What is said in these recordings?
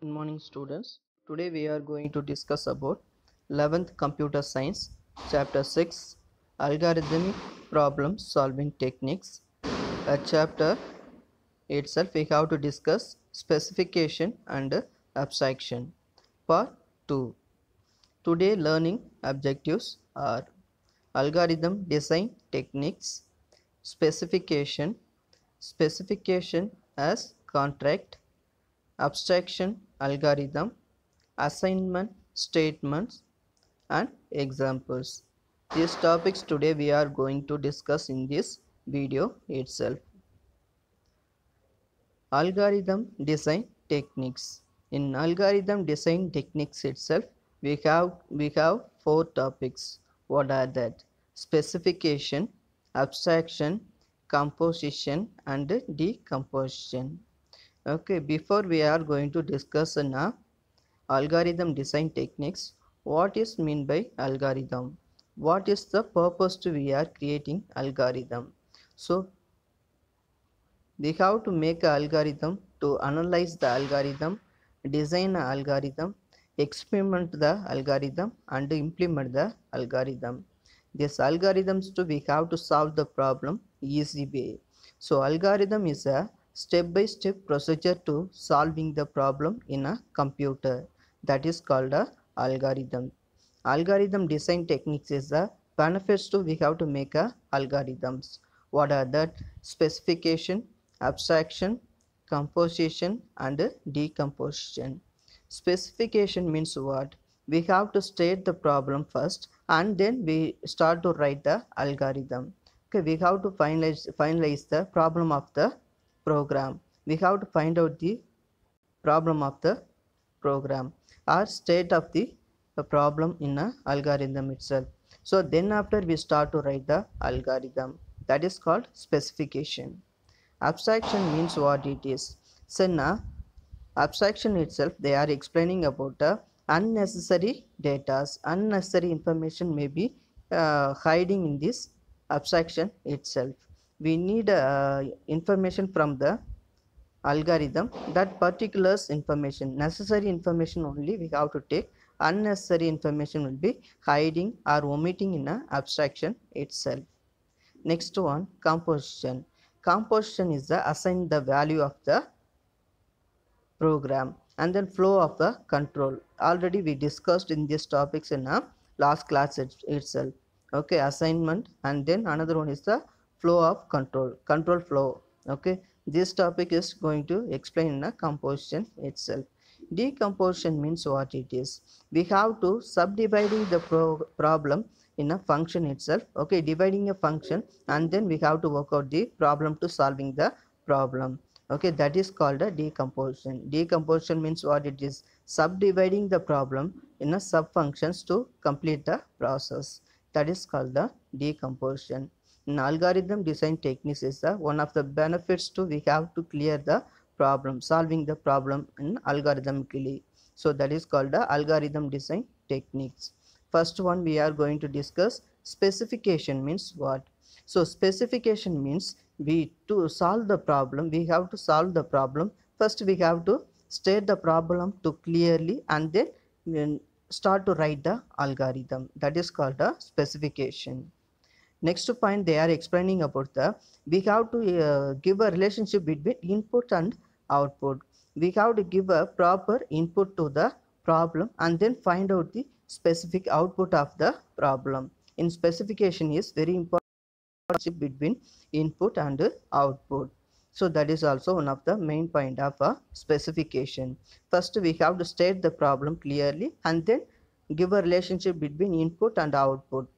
Good morning students. Today we are going to discuss about 11th Computer Science Chapter 6 Algorithmic Problem Solving Techniques. A chapter itself we have to discuss specification and abstraction. Part 2. Today learning objectives are algorithm design techniques, specification, specification as contract, abstraction algorithm, assignment statements, and examples. These topics today we are going to discuss in this video itself. Algorithm design techniques. In algorithm design techniques itself, we have four topics. What are that? Specification, abstraction, composition, and decomposition. Okay, before we are going to discuss now algorithm design techniques, what is mean by algorithm? What is the purpose to we are creating algorithm? So we have to make an algorithm to analyze the algorithm, design an algorithm, experiment the algorithm, and implement the algorithm. These algorithms to we have to solve the problem easy way. So algorithm is a step-by-step procedure to solving the problem in a computer. That is called a algorithm. Algorithm design techniques is the benefits to we have to make a algorithms. What are that? Specification, abstraction, composition, and decomposition. Specification means what? We have to state the problem first and then we start to write the algorithm. Okay, we have to finalize the problem of the program. We have to find out the problem of the program or state of the problem in a algorithm itself. So then after we start to write the algorithm, that is called specification. Abstraction means what it is. So now abstraction itself they are explaining about unnecessary data, unnecessary information may be hiding in this abstraction itself. We need information from the algorithm, that particulars information, necessary information only we have to take, unnecessary information will be hiding or omitting in a abstraction itself. Next one, composition. Composition is the assign the value of the program and then flow of the control. Already we discussed in these topics in a last class itself. Okay, assignment, and then another one is the flow of control flow. Okay, this topic is going to explain in a composition itself. Decomposition means what it is. We have to subdividing the problem in a function itself. Okay, dividing a function and then we have to work out the problem to solving the problem. Okay, that is called a decomposition. Decomposition means what it is, subdividing the problem in a sub functions to complete the process. That is called the decomposition. In algorithm design techniques is the one of the benefits to we have to clear the problem, solving the problem in algorithmically. So that is called the algorithm design techniques. First one we are going to discuss specification means what. So specification means we to solve the problem, we have to solve the problem. First we have to state the problem to clearly and then start to write the algorithm. That is called a specification. Next point they are explaining about the we have to give a relationship between input and output. We have to give a proper input to the problem and then find out the specific output of the problem. In specification is very important between input and output. So that is also one of the main point of a specification. First we have to state the problem clearly and then give a relationship between input and output.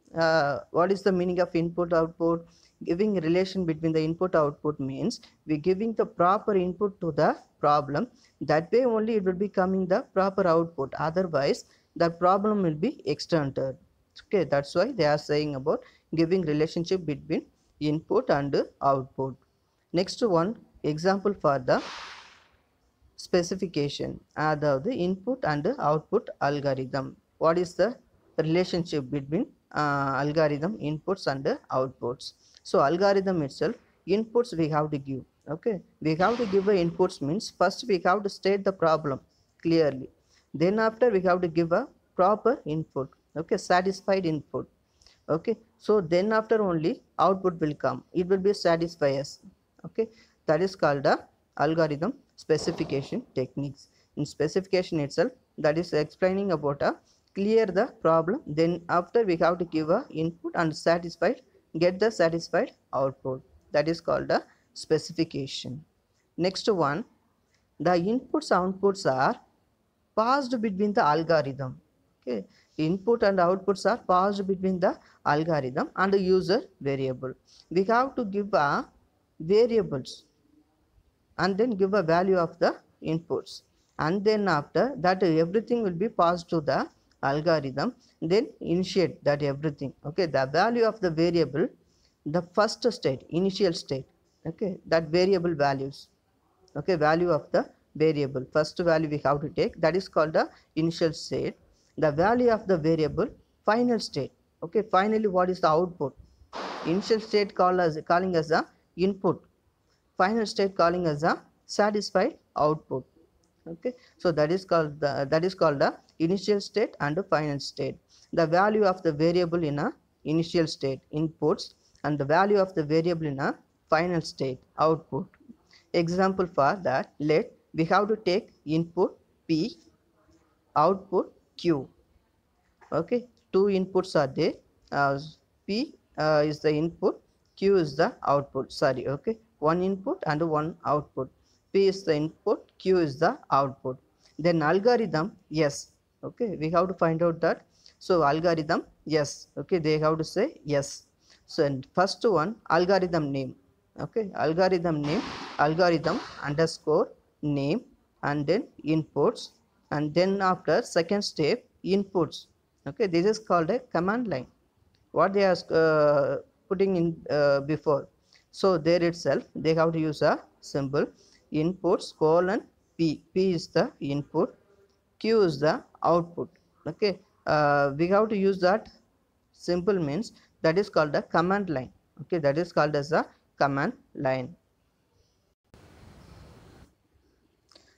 What is the meaning of input output? Giving a relation between the input output means we giving the proper input to the problem, that way only it will be coming the proper output, otherwise the problem will be extended. Okay, that's why they are saying about giving relationship between input and output. Next one, example for the specification, அதாவது input and output algorithm. What is the relationship between algorithm inputs and outputs? So algorithm itself, inputs we have to give. Okay, we have to give a inputs means first we have to state the problem clearly. Then after we have to give a proper input, okay, satisfied input. Okay, so then after only output will come, it will be satisfy us. Okay, that is called a algorithm specification techniques. In specification itself, that is explaining about a clear the problem, then after we have to give a input and satisfied, get the satisfied output. That is called a specification. Next one, the inputs outputs are passed between the algorithm. Okay, input and outputs are passed between the algorithm and the user variable. We have to give a variables and then give a value of the inputs, and then after that everything will be passed to the algorithm, then initiate that everything. Okay, the value of the variable, the first state, initial state, okay, that variable values, okay, value of the variable, first value we have to take, that is called the initial state. The value of the variable, final state. Okay, finally what is the output? Initial state calling as a input, final state calling as a satisfied output. Okay, so that is called the initial state and the final state. The value of the variable in a initial state, inputs, and the value of the variable in a final state, output. Example for that, let we have to take input P, output Q. Okay, two inputs are there. P is the input, Q is the output. Sorry, okay, one input and one output. P is the input, Q is the output. Then algorithm, yes. Okay, we have to find out that. So algorithm, yes. Okay, they have to say yes. So and first one, algorithm name. Okay, algorithm name, algorithm underscore name, and then inputs, and then after second step inputs. Okay, this is called a command line, what they are putting in before. So there itself they have to use a symbol, inputs colon P. P is the input, Q is the output. Okay, we have to use that simple means, that is called a command line. Okay, that is called as a command line.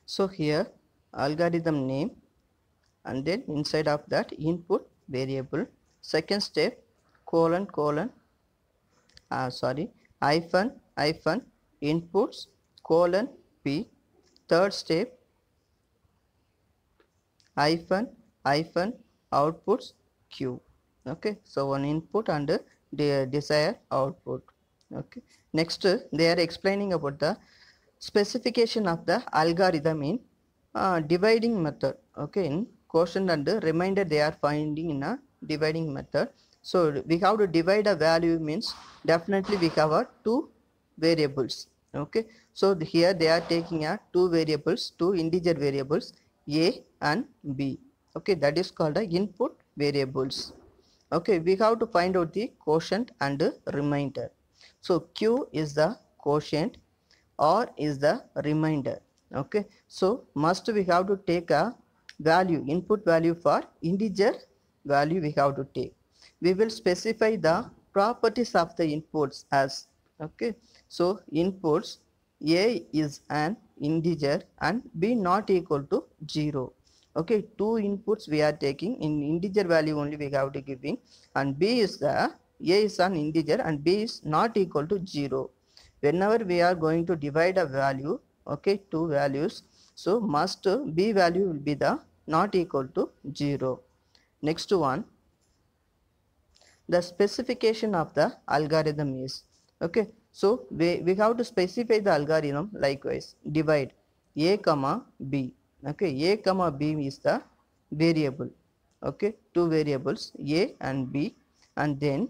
So here algorithm name, and then inside of that input variable, second step colon hyphen inputs colon P, third step hyphen outputs Q. Okay, so one input and the desired output. Okay, next they are explaining about the specification of the algorithm in dividing method. Okay, in quotient and remainder they are finding in a dividing method. So we have to divide a value means definitely we have a two variables. Okay, so here they are taking a two variables, two integer variables a and b. Okay, that is called a input variables. Okay, we have to find out the quotient and remainder. So q is the quotient, r is the remainder. Okay, so must we have to take a value, input value for integer value we have to take. We will specify the properties of the inputs as, okay, so inputs a is an integer and b not equal to 0. Okay, two inputs we are taking, in integer value only we have to giving, and b is the, a is an integer and b is not equal to 0. Whenever we are going to divide a value, okay, two values, so must b value will be the not equal to 0. Next one, the specification of the algorithm is, okay, so we have to specify the algorithm likewise, divide a comma b. Okay, a comma b is the variable. Okay, two variables a and b, and then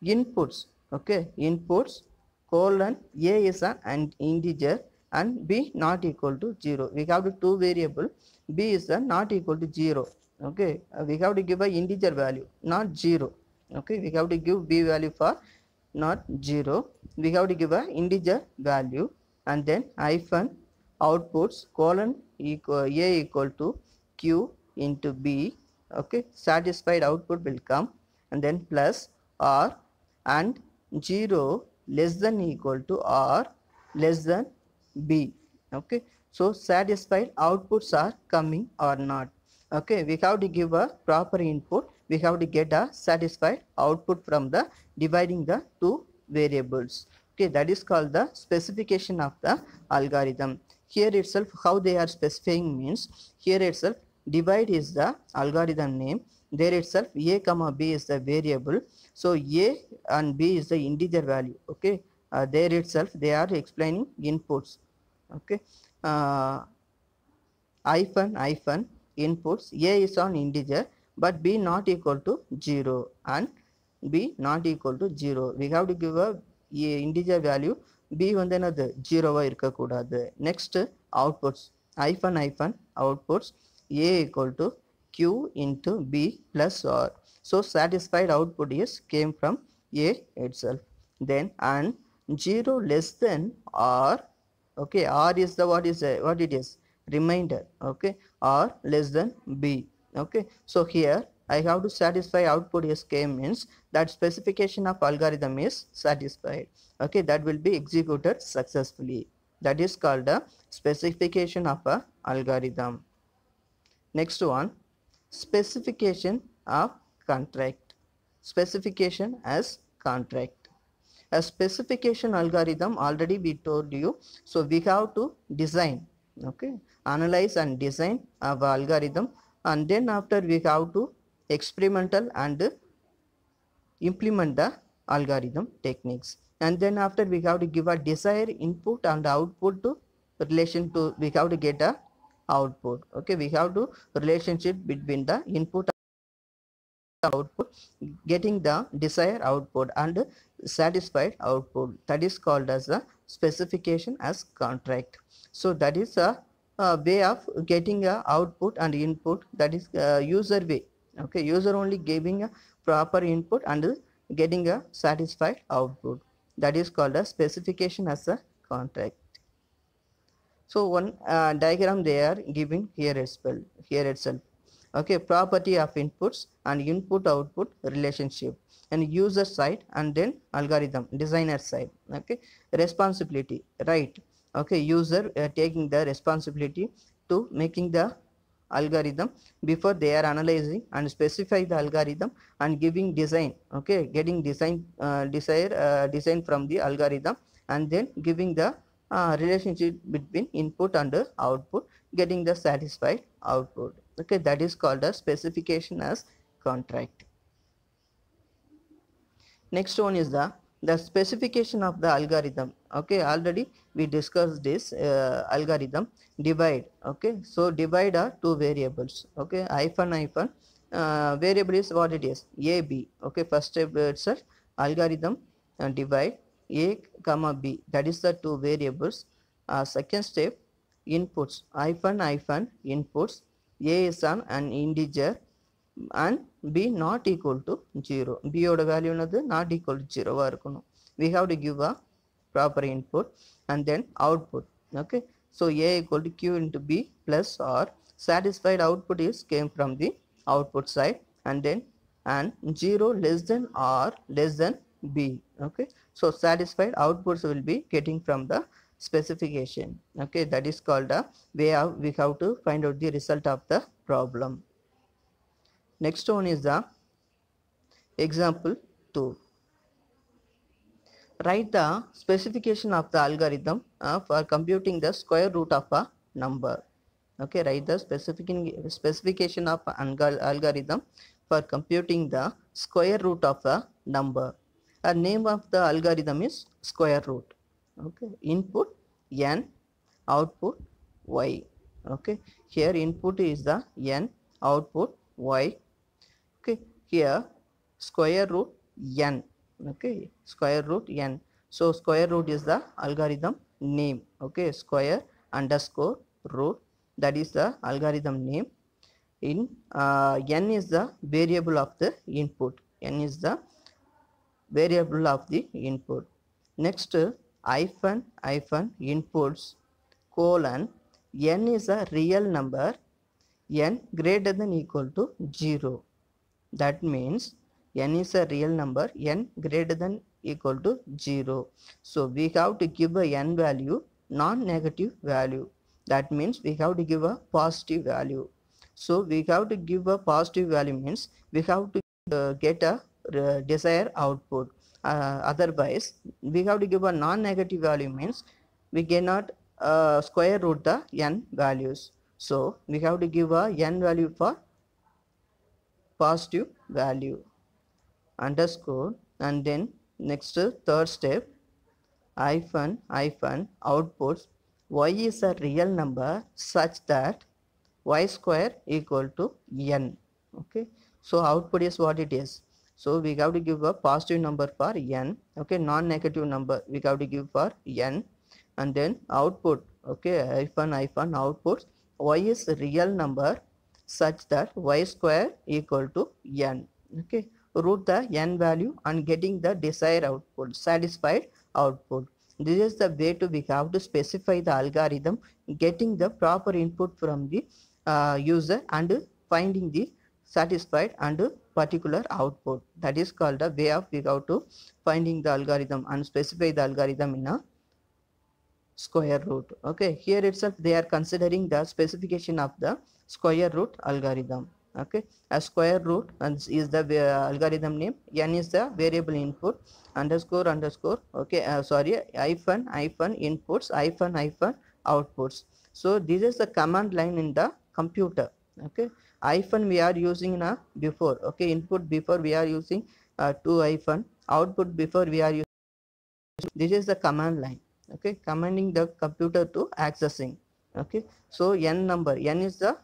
inputs. Okay, inputs colon a is an integer and b not equal to 0. We have the two variable, b is not equal to 0. Okay, we have to give a integer value, not 0. Okay, we have to give b value for not 0. We have to give a integer value, and then hyphen outputs colon equal a equal to q into b. Okay, satisfied output will come, and then plus r, and 0 less than equal to r less than b. Okay, So satisfied outputs are coming or not. Okay, we have to give a proper input. We have to get a satisfied output from the dividing the two variables. Okay, that is called the specification of the algorithm. Here itself how they are specifying means, here itself divide is the algorithm name, there itself a comma b is the variable, so a and b is the integer value. Okay, there itself they are explaining inputs. Okay, uh, hyphen inputs, a is on integer but b not equal to 0 and b not equal to 0. We have to give a integer value, b வந்து என்னது 0 இருக்க கூடாது. Next outputs, hyphen outputs, a equal to q into b plus r. So satisfied output is came from a itself. Then and 0 less than r. Okay, r is the what it is, remainder. Okay, or less than b. Okay, so here I have to satisfy output is k means that specification of algorithm is satisfied. Okay, that will be executed successfully. That is called a specification of a algorithm. Next one, specification of contract. Specification as contract. A specification algorithm already we told you, so we have to design, okay, analyze and design our algorithm, and then after we have to experimental and implement the algorithm techniques, and then after we have to give a desired input and output to relation to, we have to get a output. Okay, we have to relationship between the input output, getting the desired output and satisfied output, that is called as a specification as contract. So that is a way of getting a output and input, that is user way. Okay, user only giving a proper input and getting a satisfied output, that is called a specification as a contract. So one diagram they are giving here as well, here itself. Okay, property of inputs and input output relationship, and user side and then algorithm designer side. Okay, responsibility, right? Okay, user taking the responsibility to making the algorithm before they are analyzing and specify the algorithm and giving design. Okay, getting design design from the algorithm, and then giving the relationship between input and output, getting the satisfied output. Okay, that is called a specification as contract. Next one is the specification of the algorithm. Okay, already we discussed this algorithm divide. Okay, so divide are two variables. Okay, hyphen variable is what it is, a b. Okay, first step itself algorithm divide a comma b, that is the two variables. Second step inputs, hyphen inputs, a is an integer and b not equal to 0. b oda value என்னது not equal to 0 வா இருக்கணும். We have to give a proper input and then output. Okay, so a equal to q into b plus r. Satisfied output is came from the output side, and then and 0 less than or less than b. Okay, so satisfied outputs will be getting from the specification. Okay, that is called a way of we have to find out the result of the problem. Next one is the example 2. Write the specification of the algorithm for computing the square root of a number. Okay, write the specification of algorithm for computing the square root of a number. A name of the algorithm is square root. Okay, input n, output y. Okay, here input is the n, output y. Okay, here square root n. Okay, square root n. So square root is the algorithm name. Okay, square underscore root, that is the algorithm name. In n is the variable of the input. N is the variable of the input. Next hyphen inputs colon, n is a real number, n greater than equal to 0. That means n is a real number, n greater than equal to 0. So we have to give a n value non-negative value. That means we have to give a positive value. So we have to give a positive value means we have to get a desired output. Otherwise we have to give a non-negative value means we cannot square root the n values. So we have to give a n value for positive value underscore, and then next third step hyphen outputs y is a real number such that y square equal to n. Okay, so output is what it is. So we have to give a positive number for n. Okay, non-negative number we have to give for n, and then output, okay, hyphen outputs y is a real number such that y square equal to n. Okay, root the n value and getting the desired output, satisfied output. This is the way to we have to specify the algorithm, getting the proper input from the user and finding the satisfied and particular output. That is called the way of we have to finding the algorithm and specify the algorithm in a square root. Okay, here itself they are considering the specification of the square root algorithm. Okay, a square root is the algorithm name, n is the variable input, underscore okay, sorry, hyphen inputs, hyphen outputs. So this is the command line in the computer. Okay, hyphen we are using in a before, okay, input before we are using two hyphen, output before we are using, this is the command line. Okay, commanding the computer to accessing. Okay, so n number, n is the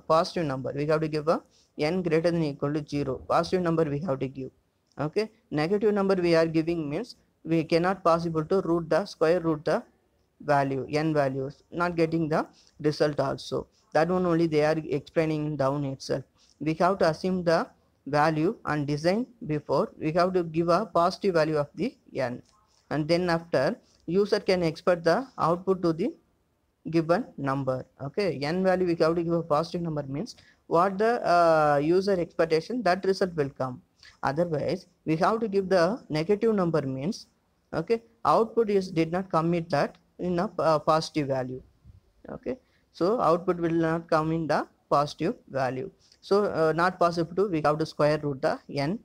positive number, we have to give a n greater than equal to 0, positive number we have to give. Okay, negative number we are giving means we cannot possible to root the square root the value, n values, not getting the result also. That one only they are explaining down itself. We have to assume the value and design before we have to give a positive value of the n, and then after user can expect the output to the given number. Okay, n value we have to give a positive number means what the user expectation, that result will come. Otherwise we have to give the negative number means, okay, output is did not commit that in a positive value. Okay, so output will not come in the positive value. So not possible to, we have to square root the n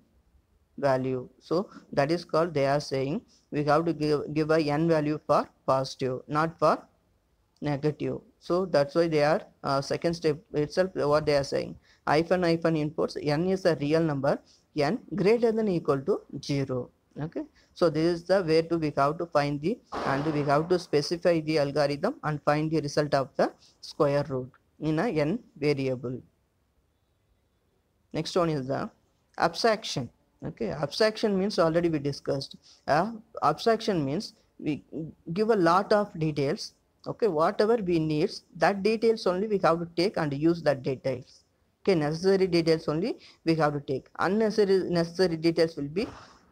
value. So that is called, they are saying we have to give a n value for positive, not for negative. So that's why they are second step itself what they are saying, hyphen inputs, n is a real number, n greater than equal to 0. Okay, so this is the way to we have to find the, and we have to specify the algorithm and find the result of the square root in a n variable. Next one is the abstraction. Okay, abstraction means already we discussed. Abstraction means we give a lot of details. Okay, whatever we need, that details only we have to take and use that details. Okay, necessary details only we have to take. Necessary details will be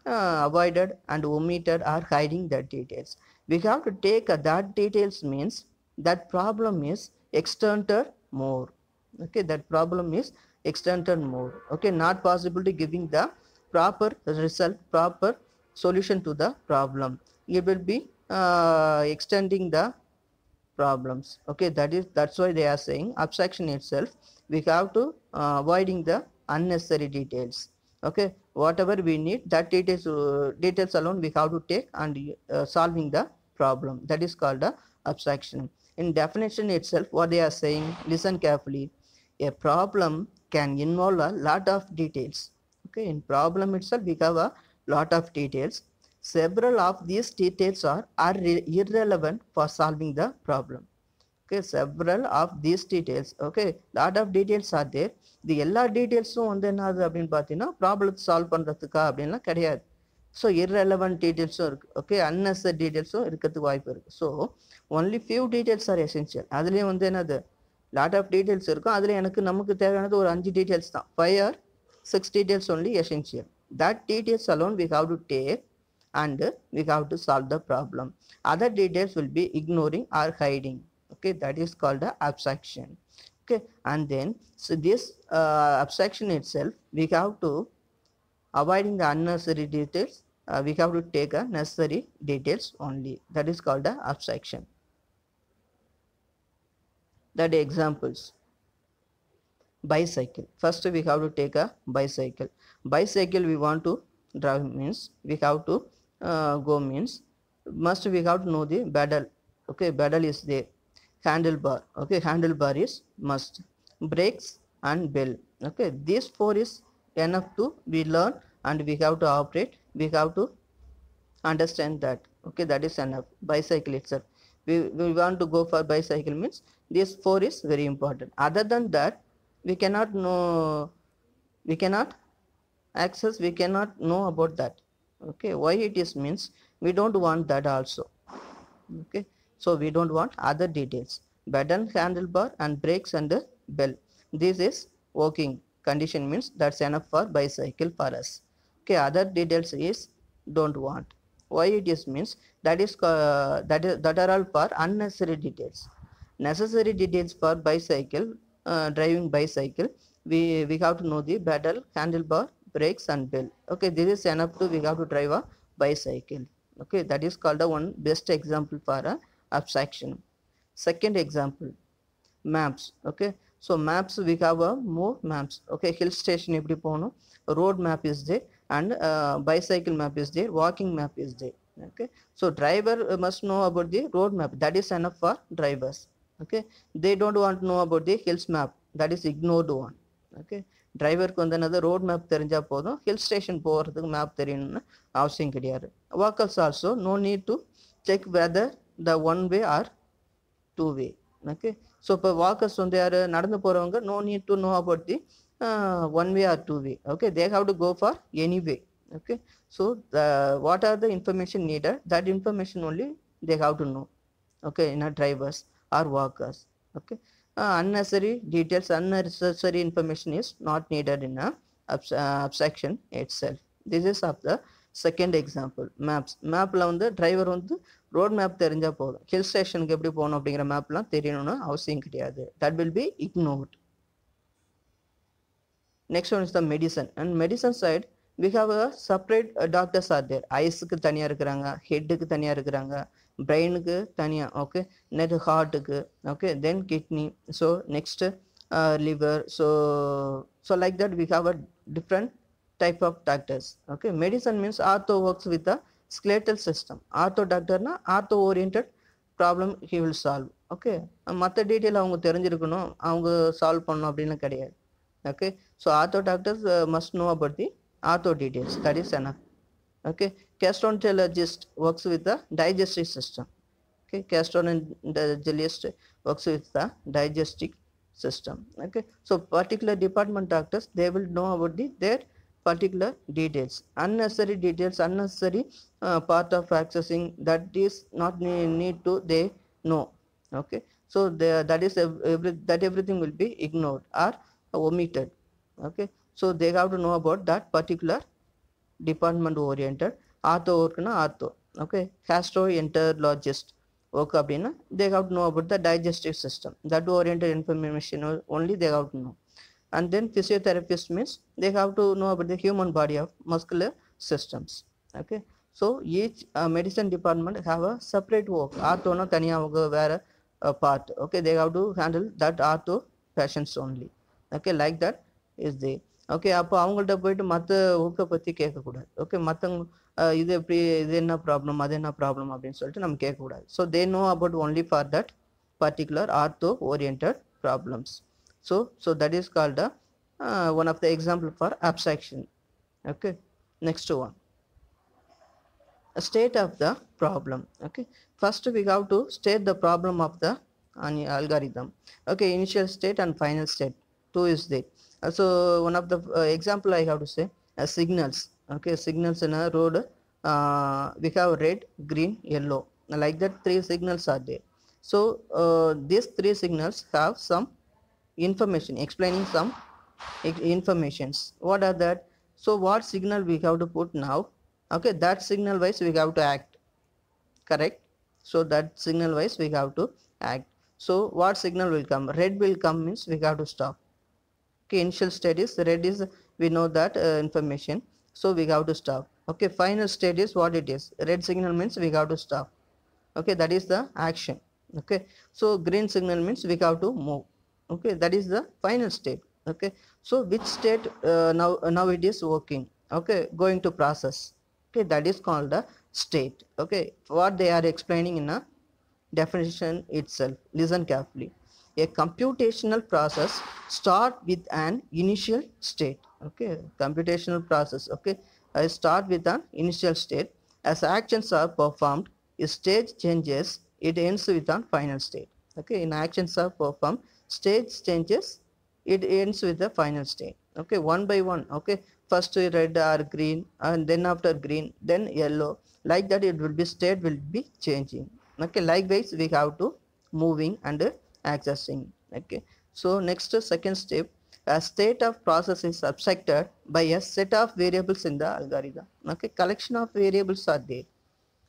avoided and omitted or hiding that details. We have to take that details means that problem is extended more. Okay, that problem is extended more. Okay, not possible to giving the proper result, proper solution to the problem. It will be extending the problems. Okay, that's why they are saying abstraction itself we have to avoiding the unnecessary details. Okay, whatever we need, that details alone we have to take and solving the problem. That is called a abstraction. In definition itself what they are saying, listen carefully, a problem can involve a lot of details. Okay, in problem itself we have a lot of details. Several of these details are irrelevant for solving the problem. Okay, several of these details, okay, lot of details are there. The எல்லா டீட்டெயில்ஸும் வந்து என்னது அப்படின்னு பார்த்தீங்கன்னா ப்ராப்ளத்தை solve பண்ணுறதுக்கா அப்படின்லாம் கிடையாது. So irrelevant டீட்டெயில்ஸும் இருக்குது. ஓகே, unnecessary டீட்டெயில்ஸும் இருக்கிறதுக்கு வாய்ப்பு இருக்குது. So only few details R essential. அதுலேயும் வந்து என்னது லாட் ஆஃப் டீட்டெயில்ஸ் இருக்கும். அதில் நமக்கு தேவையானது ஒரு 5 டீட்டெயில்ஸ் தான், 5 or 6 details only essential. That details alone we have to take and we have to solve the problem. Other details will be ignoring or hiding. Okay, that is called the abstraction. Okay, and then so this abstraction itself we have to avoiding the unnecessary details, we have to take a necessary details only. That is called the abstraction. That examples. Bicycle. First we have to take a bicycle. Bicycle we want to drive means we have to go means must we have to know the pedal. Okay, pedal is there. Handlebar. Okay, handlebar is must. Brakes and bell. Okay, these four is enough to we learn and we have to operate. We have to understand that. Okay, that is enough. Bicycle itself. We want to go for bicycle means this four is very important. Other than that, we cannot know, we cannot access, we cannot know about that. Okay, why it is means we don't want that also. Okay, so we don't want other details. Button, handlebar and brakes and bell. This is working condition means that's enough for bicycle for us. Okay, other details is don't want. Why it is means that is that are all for unnecessary details. Necessary details for bicycle, driving bicycle, we have to know the pedal, handlebar, brakes and bell. Okay, this is enough to we have to drive a bicycle. Okay, that is called a one best example for a abstraction. Second example, maps. Okay, so maps we have a more maps. Okay, hill station eppadi poganum, road map is there and bicycle map is there, walking map is there. Okay, so driver must know about the road map, that is enough for drivers. Okay, they don't want to know about the hills map, that is ignored one. Okay, டிரைவருக்கு வந்து என்னது road map தெரிஞ்சால் போதும், hill station போகிறதுக்கு map தெரியணும்னு அவசியம் கிடையாது. Walkers also no need to check whether the one way or two way. Okay, so இப்போ வாக்கர்ஸ் வந்து யார் நடந்து போகிறவங்க no need to know about the one way or two way. Okay, they have to go for any way. Okay, so what are the information needed, that information only they have to know. Okay, in a drivers or walkers. Okay, unnecessary details, unnecessary information is not needed in a abstraction itself. This is of the second example. Maps. Mapல வந்து driver வந்து road map தெரிஞ்சா போதும், hill ஸ்டேஷனுக்கு எப்படி போகணும் அப்படிங்கிற மேப்லாம் தெரியணும்னு அவசியம் கிடையாது. That will be ignored. Next one is the medicine. And medicine side we have a separate doctors are there. ஐஸுக்கு தனியாக இருக்கிறாங்க, ஹெட்டுக்கு தனியாக இருக்கிறாங்க, பிரெயினுக்கு தனியாக. ஓகே, நெக்ஸ்ட் ஹார்ட்டுக்கு. Okay, then kidney. So next liver. So like that we have a different type of doctors. Okay, medicine means ortho works with the skeletal system. Ortho doctor na ortho oriented problem he will solve. Okay, மற்ற detail அவங்க தெரிஞ்சிருக்கணும், அவங்க solve பண்ணணும் அப்படின்னு கிடையாது. Okay, so ortho doctors must know about the ortho details, that is enough. Okay, gastroenterologist works with the digestive system. Okay, gastroenterologist works with the digestive system. Okay, so particular department doctors, they will know about their particular details. Unnecessary details, unnecessary part of accessing, that is not need to they know. Okay, so that is everything will be ignored or omitted. Okay, so they have to know about that particular department oriented. Ortho work na ortho. Okay, gastroenterologist work அப்படின்னா they have to know about the digestive system, that oriented information only they have to know. And then physiotherapist means they have to know about the human body of muscular systems. Okay, so each medicine department have a separate work. Ortho na தனியா அவங்க வேற part. Okay, they have to handle that ortho patients only. Okay, like that is there. Okay, அப்போ அவங்கள்ட்ட போயிட்டு மற்ற ஒர்க்கை பற்றி கேட்கக்கூடாது. ஓகே, மற்றவங்க இது எப்படி, இது என்ன ப்ராப்ளம், அது என்ன ப்ராப்ளம் அப்படின்னு சொல்லிட்டு நம்ம கேட்கக்கூடாது. So they know about only for that particular ortho oriented problems. So that is called one of the example for abstraction. Okay, next one, state of the problem. Okay, first we have to state the problem of the algorithm. Okay, initial state and final state, two is there. So one of the example I have to say signals. Okay, signals in a road, we have red, green, yellow, like that 3 signals are there. So these 3 signals have some information, explaining some informations. What are that? So what signal we have to put now? Okay, that signal wise we have to act. Correct, so that signal wise we have to act. So what signal will come? Red will come means we have to stop. Okay, initial state is red, is we know that information, so we have to stop. Okay, final state is what it is, red signal means we have to stop. Okay, that is the action. Okay, so green signal means we have to move. Okay, that is the final state. Okay, so which state now it is working. Okay, going to process. Okay, that is called a state. Okay, what they are explaining in a definition itself, listen carefully. A computational process start with an initial state. Okay, computational process. Okay, I start with an initial state. As actions are performed, a stage changes, it ends with an final state. Okay, in actions are performed, stage changes, it ends with the final state. Okay, one by one. Okay, first red or green, and then after green, then yellow, like that it will be, state will be changing. Okay, likewise we have to moving and accessing. Okay, so next second step, a state of process is subjected by a set of variables in the algorithm. Okay, collection of variables are there.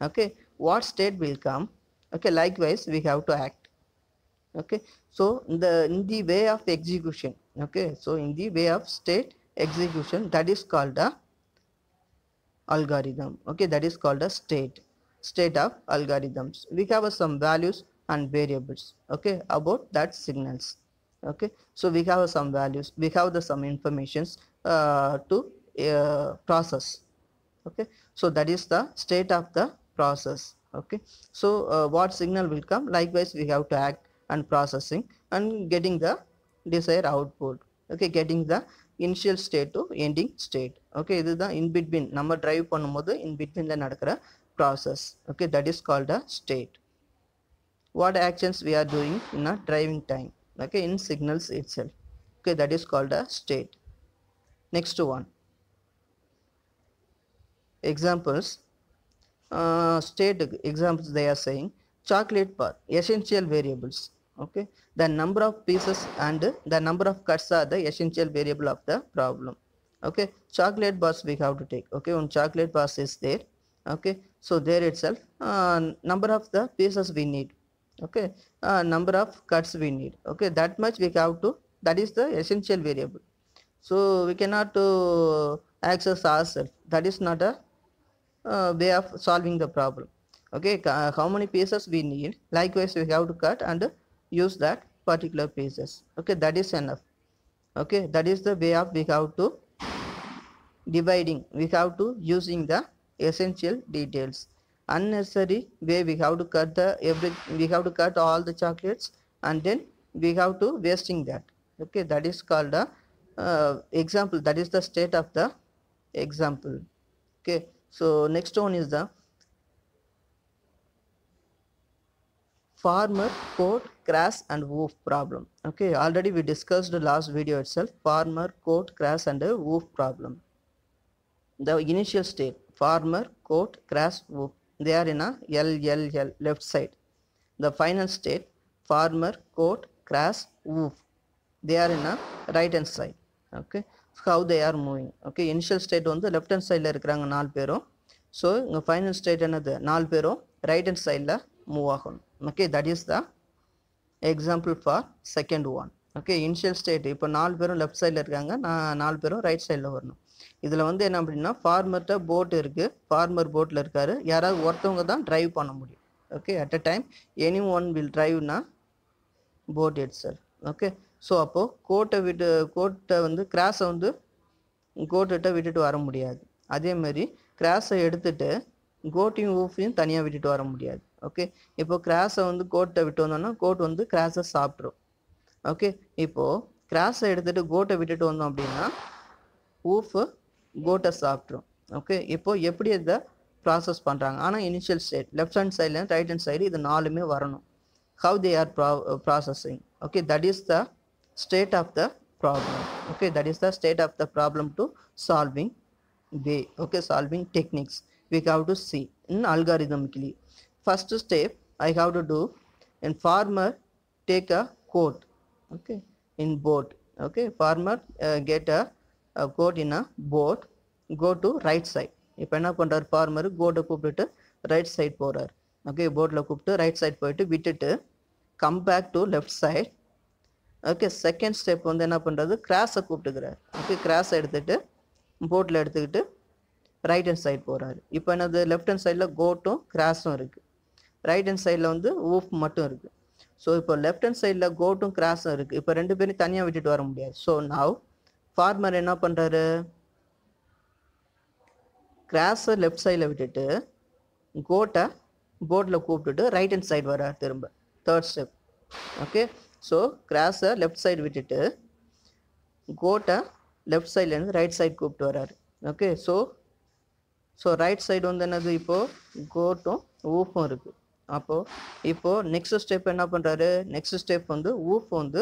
Okay, what state will come. Okay, likewise we have to act. Okay, so in the way of execution. Okay, so in the way of state execution, that is called a algorithm. Okay, that is called a state of algorithms. We have some values and variables. Okay, about that signals. Okay, so we have some values, we have the some informations to process. Okay, so that is the state of the process. Okay, so what signal will come, likewise we have to act and processing and getting the desired output. Okay, getting the initial state to ending state. Okay, this is the in between நம்ம drive பண்ணும்போது in between ல நடக்கிற process. Okay, that is called a state. What actions we are doing in a driving time. Okay, in signals itself. Okay, that is called a state. Next one, examples. State examples they are saying, chocolate bar, essential variables. Okay, the number of pieces and the number of cuts are the essential variable of the problem. Okay, chocolate bars we have to take. Okay, one chocolate bars is there. Okay, so there itself number of the pieces we need. Okay, number of cuts we need. Okay, that much we have to, that is the essential variable. So we cannot access ourselves, that is not a way of solving the problem. Okay, how many pieces we need, likewise we have to cut and use that particular pieces. Okay, that is enough. Okay, that is the way of we have to dividing, we have to using the essential details. Unnecessary way we have to cut the we have to cut all the chocolates and then we have to wasting that. Okay, that is called a example, that is the state of the example. Okay, so next one is the farmer, coat, crash and wolf problem. Okay, already we discussed the last video itself, farmer, coat, crash and wolf problem. The initial state, farmer, coat, crash, wolf, they are in a LLL left side. The final state, farmer, coat, crash, wolf, they are in a right hand side. Okay, how they are moving. Okay, initial state on the left hand side la irukkranga 4 perum. So inga final state enadhu 4 perum right hand side la move aganum. Okay, that is the example for second one. Okay, initial state இப்போ 4 பேரும் left சைடில் இருக்காங்க, 4 பேரும் right சைடில் வரணும். இதில் வந்து என்ன அப்படின்னா ஃபார்மர்கிட்ட போட் இருக்குது, ஃபார்மர் போட்டில் இருக்காரு, யாராவது ஒருத்தவங்க தான் டிரைவ் பண்ண முடியும். Okay, at a time any one will டிரைவ்னா boat itself. Okay, so அப்போது கோட்டை வந்து கிராஸை வந்து கோட்டுகிட்ட விட்டுட்டு வர முடியாது. அதேமாதிரி கிராஸை எடுத்துகிட்டு கோட்டையும் ஊஃபையும் தனியாக விட்டுட்டு வர முடியாது. ஓகே, இப்போ கிராஸை வந்து கோட்டை விட்டு வந்தோம்னா கோட் வந்து கிராஸை சாப்பிட்ரும். ஓகே, இப்போது கிராஸை எடுத்துகிட்டு கோட்டை விட்டுட்டு வந்தோம் அப்படின்னா ஊஃபு கோட்டை சாப்பிட்ரும். ஓகே, இப்போது எப்படி இதை ப்ராசஸ் பண்ணுறாங்க, ஆனால் இனிஷியல் ஸ்டேட் லெஃப்ட் ஹேண்ட் சைடில் ரைட் ஹேண்ட் சைடு இது 4மே வரணும். How they are processing. Okay, that is the state of the problem. Okay, that is the state of the problem to solving way. Okay, solving techniques we have to see in algorithmically. First step I have to do, in farmer take a coat. Okay, in boat. Okay, farmer get a coat in a boat, go to right side. இப்போ என்ன பண்ணுறாரு, farmer கோட்டை கூப்பிட்டுட்டு right side போகிறார். Okay, போட்டில் கூப்பிட்டு right side போயிட்டு விட்டுட்டு come back to left side. Okay, second step வந்து என்ன பண்ணுறது, கிராஸை கூப்பிட்டுக்கிறார். ஓகே, கிராஸை எடுத்துகிட்டு போட்டில் எடுத்துக்கிட்டு ரைட் ஹேண்ட் சைட் போகிறாரு. இப்போ என்னது, லெஃப்ட் ஹேண்ட் சைடில் கோட்டும் கிராஸும் இருக்குது, ரைட் ஹேண்ட் சைடில் வந்து ஊஃப் மட்டும் இருக்குது. ஸோ இப்போ லெஃப்ட் ஹேண்ட் சைடில் கோட்டும் கிராஸும் இருக்குது. இப்போ ரெண்டு பேரும் தனியாக விட்டுட்டு வர முடியாது. ஸோ நவ் ஃபார்மர் என்ன பண்ணுறாரு, கிராஸை லெஃப்ட் சைடில் விட்டுட்டு கோட்டை போர்டில் கூப்பிட்டுட்டு ரைட் ஹேண்ட் சைடு வர்றார் திரும்ப. Third step. ஓகே, ஸோ கிராஸை லெஃப்ட் சைடு விட்டுட்டு கோட்டை லெஃப்ட் சைட்லேருந்து ரைட் சைடு கூப்பிட்டு வர்றாரு. ஓகே, ஸோ ரைட் சைடு வந்து என்னது, இப்போது கோட்டும் ஊஃபும் இருக்குது. அப்போது இப்போது நெக்ஸ்ட் ஸ்டெப் என்ன பண்ணுறாரு, நெக்ஸ்ட் ஸ்டெப் வந்து ஊஃப் வந்து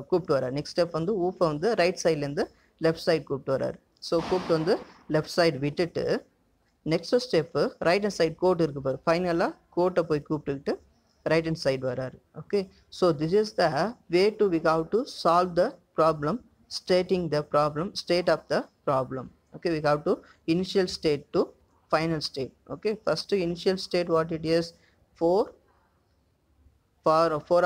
கூப்பிட்டு வர்றாரு. நெக்ஸ்ட் ஸ்டெப் வந்து ஊஃபை வந்து ரைட் சைட்லேருந்து லெஃப்ட் சைடு கூப்பிட்டு வர்றாரு. ஸோ கூப்பிட்டு வந்து லெஃப்ட் சைடு விட்டுட்டு next step right hand side goat இருக்குது பாரு, ஃபைனலாக கோட்டை போய் கூப்பிட்டுக்கிட்டு ரைட் ஹேண்ட் சைடு வராரு. Okay, so this is the way to we have to solve the problem, stating the problem, state of the problem. Okay, we have to initial state to final state. Okay, first initial state what it is, four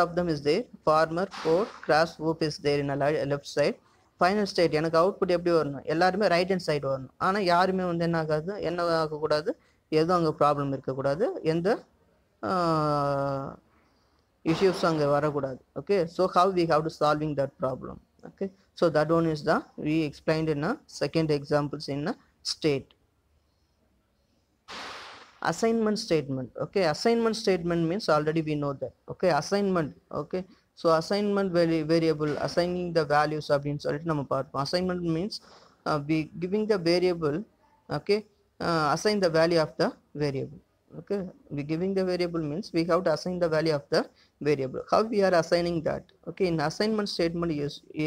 of them is there, farmer, four, cross whoop is there in a left side. Final state எனக்கு output எப்படி வரணும், எல்லாருமே right hand side வரணும். ஆனால் யாருமே வந்து என்ன ஆகாது, என்ன ஆகக்கூடாது, எதுவும் அங்கே ப்ராப்ளம் இருக்கக்கூடாது, எந்த இஷ்யூஸும் அங்கே வரக்கூடாது. Okay, so how we have to solving that problem. Okay, so that one is the we explained in a second examples in a state. Assignment statement. Okay, assignment statement means already we know that. Okay, assignment. Okay, so assignment variable, assigning the values of assignment means we giving the variable. Okay, assign the value of the variable. Okay, we giving the variable means we have to assign the value of the variable. How we are assigning that? Okay, in assignment statement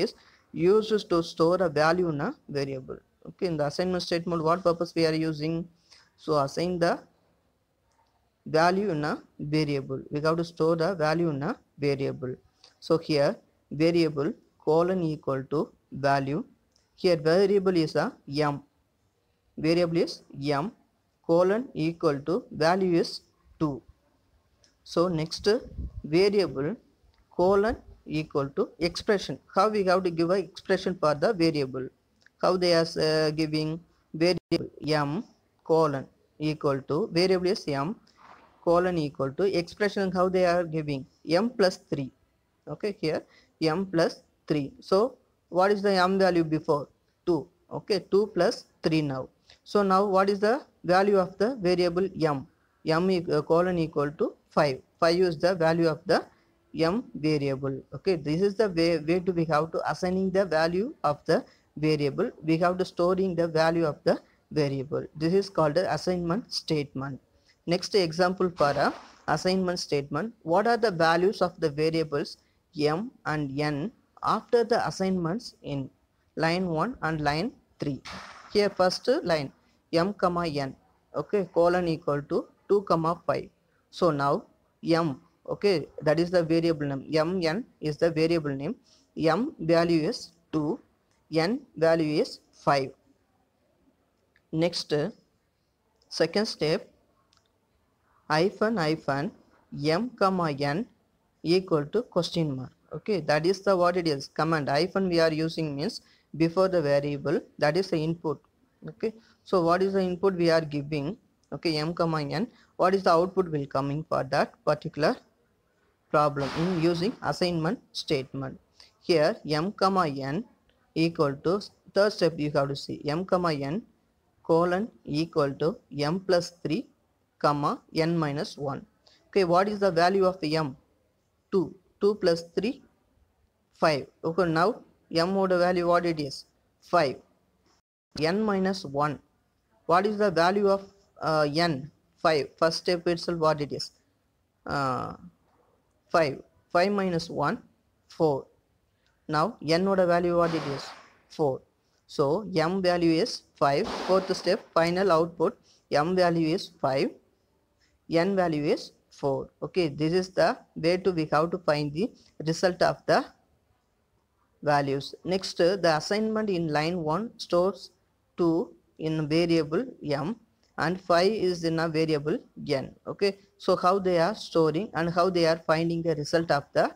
is used to store a value in a variable. Okay, in the assignment statement what purpose we are using? So assign the value in a variable, we have to store the value in a variable. So here variable colon equal to value, here variable is a m, variable is m, colon equal to value is 2. So next variable colon equal to expression. How we have to give a expression for the variable? How they are giving variable m colon equal to variable is m colon equal to expression. How they are giving m plus 3. Okay, here m plus 3. So what is the m value before? 2. Okay, 2 plus 3 now. So now what is the value of the variable m? M colon equal to 5. 5 is the value of the m variable. Okay, this is the way to we have to assigning the value of the variable. We have to storing the value of the variable. This is called the assignment statement. Next example for a assignment statement. What are the values of the variables m and n after the assignments in line 1 and line 3? Here first line m comma n. Okay, colon equal to 2 comma 5. So now m, okay, that is the variable name. mn is the variable name. M value is 2, n value is 5. Next second step, hyphen m comma n equal to question mark. Okay, that is the what it is command. Hyphen we are using means before the variable, that is the input. Okay, so what is the input we are giving? Okay, m comma n, what is the output will coming for that particular problem in using assignment statement. Here m comma n equal to, third step you have to see, m comma n colon equal to m plus 3 comma n minus 1. Okay, what is the value of the m? 2. 2 plus 3 5. Okay, now m order value what it is? 5. n minus 1, what is the value of n? 5. First step itself what it is? 5. 5 minus 1 4. Now n order value what it is? 4. So m value is 5. Fourth step, final output, m value is 5, n value is 4. Okay, this is the way to we have to find the result of the values. Next, the assignment in line 1 stores 2 in variable m and 5 is in a variable n. Okay, so how they are storing and how they are finding the result of the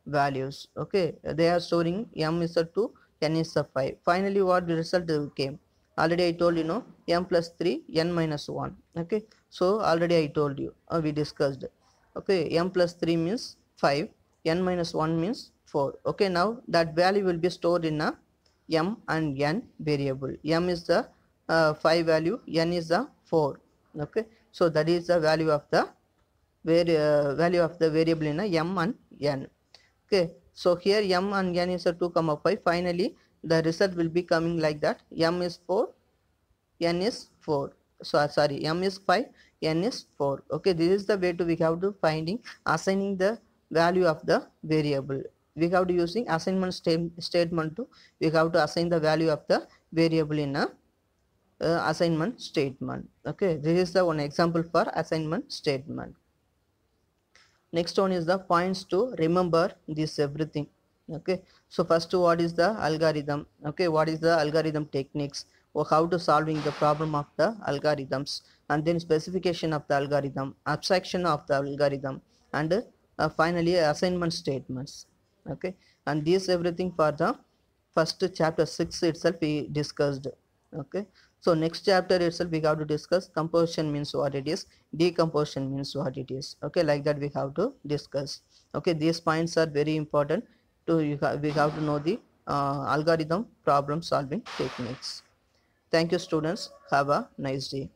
values? Okay, they are storing m is a 2, n is a 5. Finally what the result came? Already I told you, m plus 3 n minus 1. Okay, so already I told you, we discussed. Okay, m plus 3 means 5, n minus 1 means 4. Okay, now that value will be stored in a m and n variable. M is the 5 value, n is the 4. Okay, so that is the value of the variable in a m and n. Okay, so here m and n is a 2 comma 5. Finally the result will be coming like that. M is 4, n is 4. So sorry, m is 5, n is 4. Okay, this is the way to we have to finding assigning the value of the variable. We have to using assignment statement to we have to assign the value of the variable in a assignment statement. Okay, this is the one example for assignment statement. Next one is the points to remember this everything. Okay, so first what is the algorithm? Okay, what is the algorithm techniques, or how to solving the problem of the algorithms, and then specification of the algorithm, abstraction of the algorithm, and finally assignment statements. Okay, and this everything for the first chapter 6 itself we discussed. Okay, so next chapter itself we have to discuss composition means what it is, decomposition means what it is. Okay, like that we have to discuss. Okay, these points are very important to we have to know the algorithm problem solving techniques. Thank you students, have a nice day.